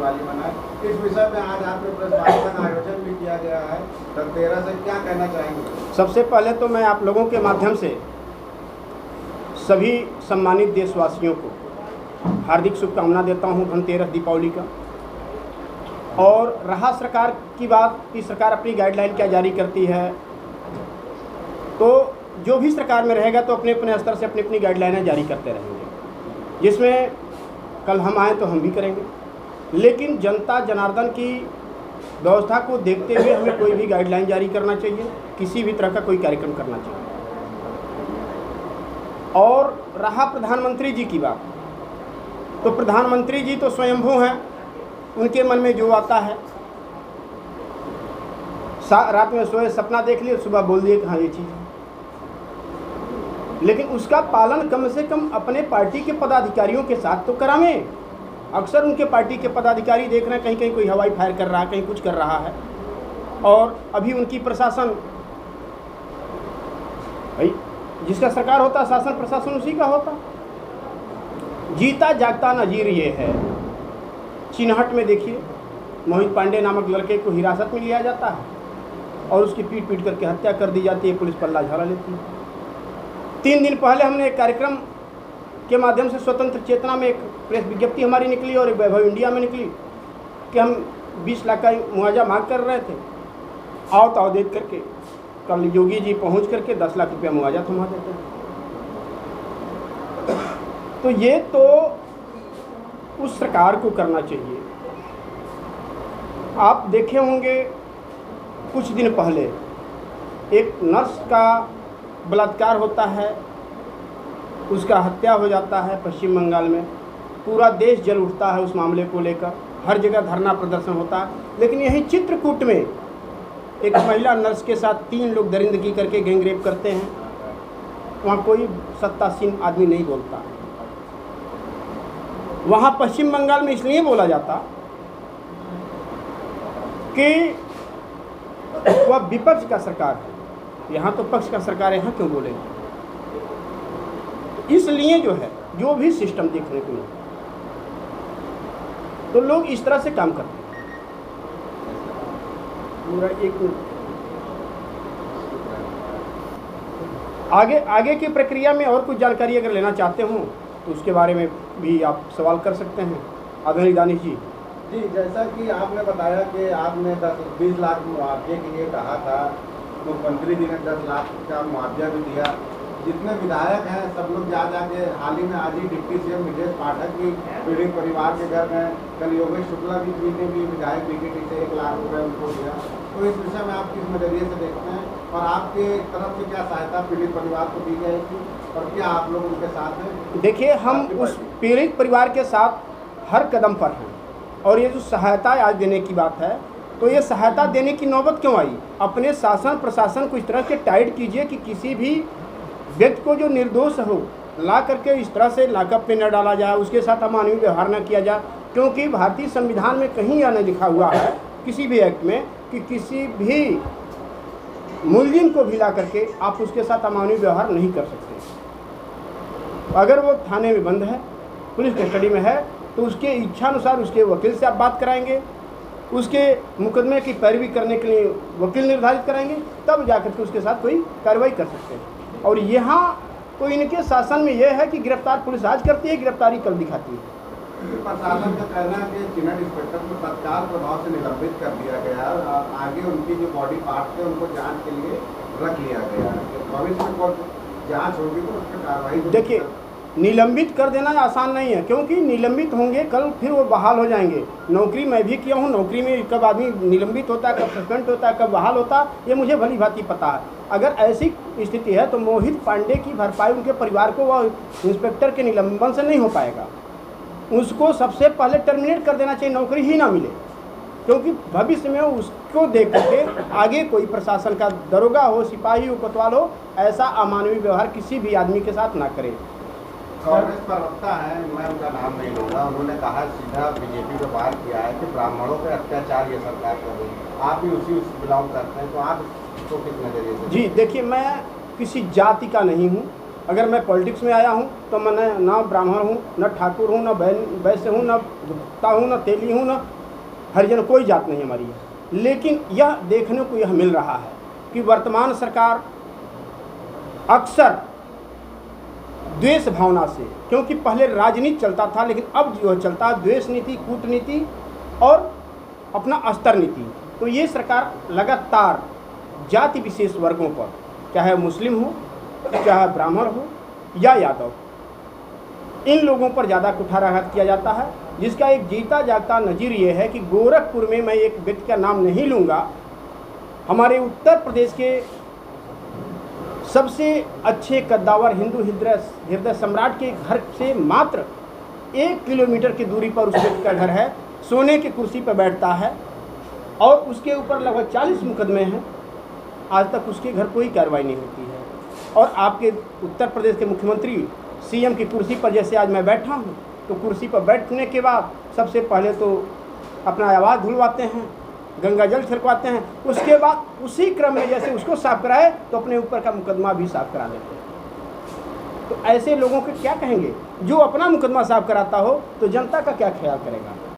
दिवाली मनाएं। इस विषय में आज आपके प्रेस वार्ता का आयोजन भी किया गया है। धनतेरस से क्या कहना चाहेंगे? सबसे पहले तो मैं आप लोगों के माध्यम से सभी सम्मानित देशवासियों को हार्दिक शुभकामना देता हूं धनतेरस दीपावली का। और रहा सरकार की बात कि सरकार अपनी गाइडलाइन क्या जारी करती है, तो जो भी सरकार में रहेगा तो अपने अपने स्तर से अपनी अपनी गाइडलाइनें जारी करते रहेंगे, जिसमें कल हम आए तो हम भी करेंगे। लेकिन जनता जनार्दन की व्यवस्था को देखते हुए हमें कोई भी गाइडलाइन जारी करना चाहिए, किसी भी तरह का कोई कार्यक्रम करना चाहिए। और रहा प्रधानमंत्री जी की बात, तो प्रधानमंत्री जी तो स्वयंभू हैं, उनके मन में जो आता है, रात में सोए सपना देख लिए, सुबह बोल दिए कि हाँ ये चीज़ है। लेकिन उसका पालन कम से कम अपने पार्टी के पदाधिकारियों के साथ तो करावें। अक्सर उनके पार्टी के पदाधिकारी देख रहे हैं कहीं कहीं कोई हवाई फायर कर रहा है, कहीं कुछ कर रहा है। और अभी उनकी प्रशासन, भाई जिसका सरकार होता शासन प्रशासन उसी का होता। जीता जागता नजीर ये है। चिन्हट में देखिए, मोहित पांडे नामक लड़के को हिरासत में लिया जाता है और उसकी पीट पीट करके हत्या कर दी जाती है, पुलिस पल्ला झाड़ा लेती है। 3 दिन पहले हमने एक कार्यक्रम के माध्यम से स्वतंत्र चेतना में एक प्रेस विज्ञप्ति हमारी निकली और एक वैभव इंडिया में निकली कि हम 20 लाख का मुआवजा मांग कर रहे थे। आओ ताओ देख करके कल योगी जी पहुंच करके 10 लाख रुपया मुआवजा थमा देते हैं। तो ये तो उस सरकार को करना चाहिए। आप देखे होंगे कुछ दिन पहले एक नर्स का बलात्कार होता है, उसका हत्या हो जाता है पश्चिम बंगाल में। पूरा देश जल उठता है उस मामले को लेकर, हर जगह धरना प्रदर्शन होता है। लेकिन यहीं चित्रकूट में एक महिला नर्स के साथ 3 लोग दरिंदगी करके गैंगरेप करते हैं, वहाँ कोई सत्तासीन आदमी नहीं बोलता। वहाँ पश्चिम बंगाल में इसलिए बोला जाता कि वह विपक्ष का सरकार है, यहाँ तो पक्ष का सरकार है, यहाँ क्यों बोलेंगे? इसलिए जो है, जो भी सिस्टम देखने को मिलता तो लोग इस तरह से काम करते हैं। पूरा एक आगे की प्रक्रिया में और कुछ जानकारी अगर लेना चाहते हो तो उसके बारे में भी आप सवाल कर सकते हैं आदरणीय दानिश जी। जी, जैसा कि आपने बताया कि आपने 20 लाख मुआवजे के लिए कहा था, मुख्यमंत्री जी ने 10 लाख का मुआवजा भी दिया। जितने विधायक हैं सब लोग जाके हाल ही में आज ही डिप्टी सीएम ब्रजेश पाठक भी पीड़ित परिवार के घर में, कल योगेश शुक्ला जी ने भी विधायक बीकेटी से 1 लाख रुपये उनको दिया। तो इस विषय में आप किस नज़रिए से देखते हैं और आपके तरफ से क्या सहायता पीड़ित परिवार को दी जाएगी और क्या आप लोग उनके साथ हैं? देखिए, हम उस पीड़ित परिवार के साथ हर कदम पर हैं। और ये जो सहायता आज देने की बात है, तो ये सहायता देने की नौबत क्यों आई? अपने शासन प्रशासन को इस तरह से टाइट कीजिए कि किसी भी व्यक्ति को जो निर्दोष हो ला करके इस तरह से लॉकअप में न डाला जाए, उसके साथ अमानवीय व्यवहार न किया जाए। क्योंकि भारतीय संविधान में कहीं यह नहीं लिखा हुआ है किसी भी एक्ट में कि किसी भी मुलजिम को भी ला करके आप उसके साथ अमानवीय व्यवहार नहीं कर सकते। अगर वो थाने में बंद है, पुलिस कस्टडी में है, तो उसके इच्छानुसार उसके वकील से आप बात कराएंगे, उसके मुकदमे की पैरवी करने के लिए वकील निर्धारित कराएंगे, तब जाकर के उसके साथ कोई कार्रवाई कर सकते हैं। और यहाँ तो इनके शासन में यह है कि गिरफ्तार पुलिस आज करती है, गिरफ्तारी कल दिखाती है। प्रशासन का कहना है कि चिन्हट इंस्पेक्टर को तत्काल प्रभाव से निलंबित कर दिया गया और आगे उनकी जो बॉडी पार्ट थे उनको जांच के लिए रख लिया गया। भविष्य में कोई जांच होगी तो उस पर कार्रवाई। देखिए, निलंबित कर देना आसान नहीं है, क्योंकि निलंबित होंगे कल फिर वो बहाल हो जाएंगे। नौकरी मैं भी किया हूँ, नौकरी में कब आदमी निलंबित होता है, कब सस्पेंड होता है, कब बहाल होता है, ये मुझे भली भांति पता है। अगर ऐसी स्थिति है तो मोहित पांडे की भरपाई उनके परिवार को वह इंस्पेक्टर के निलंबन से नहीं हो पाएगा। उसको सबसे पहले टर्मिनेट कर देना चाहिए, नौकरी ही ना मिले, क्योंकि भविष्य में उसको देख करके आगे कोई प्रशासन का दरोगा हो, सिपाही हो, कोतवाल हो, ऐसा अमानवीय व्यवहार किसी भी आदमी के साथ ना करे। कांग्रेस प्रवक्ता है, मैं उनका नाम नहीं लूँगा, उन्होंने कहा सीधा बीजेपी को वार किया है कि ब्राह्मणों पर अत्याचार ये सरकार कर रही है। आप भी उसी बिलोंग करते हैं, तो आप इसको किस नज़रिए से? जी देखिए, मैं किसी जाति का नहीं हूँ, अगर मैं पॉलिटिक्स में आया हूँ तो मैं ना ब्राह्मण हूँ, न ठाकुर हूँ, न वैश्य हूँ, न गुप्ता हूँ, न तेली हूँ, न हरिजन, कोई जात नहीं हमारी है। लेकिन यह देखने को यह मिल रहा है कि वर्तमान सरकार अक्सर द्वेष भावना से, क्योंकि पहले राजनीति चलता था, लेकिन अब जो चलता है द्वेष नीति, कूटनीति और अपना अस्तर नीति। तो ये सरकार लगातार जाति विशेष वर्गों पर, चाहे मुस्लिम हो, चाहे ब्राह्मण हो या यादव, इन लोगों पर ज़्यादा कुठाराघात किया जाता है, जिसका एक जीता जागता नज़ीर ये है कि गोरखपुर में, मैं एक व्यक्ति का नाम नहीं लूँगा, हमारे उत्तर प्रदेश के सबसे अच्छे कद्दावर हिंदू हृदय सम्राट के घर से मात्र 1 किलोमीटर की दूरी पर उस व्यक्ति का घर है। सोने की कुर्सी पर बैठता है और उसके ऊपर लगभग 40 मुकदमे हैं। आज तक उसके घर कोई कार्रवाई नहीं होती है। और आपके उत्तर प्रदेश के मुख्यमंत्री सीएम की कुर्सी पर जैसे आज मैं बैठा हूँ, तो कुर्सी पर बैठने के बाद सबसे पहले तो अपना आवाज़ धुलवाते हैं, गंगा जल छिड़कवाते हैं, उसके बाद उसी क्रम में जैसे उसको साफ कराए तो अपने ऊपर का मुकदमा भी साफ करा देते हैं। तो ऐसे लोगों को क्या कहेंगे? जो अपना मुकदमा साफ कराता हो तो जनता का क्या ख्याल करेगा?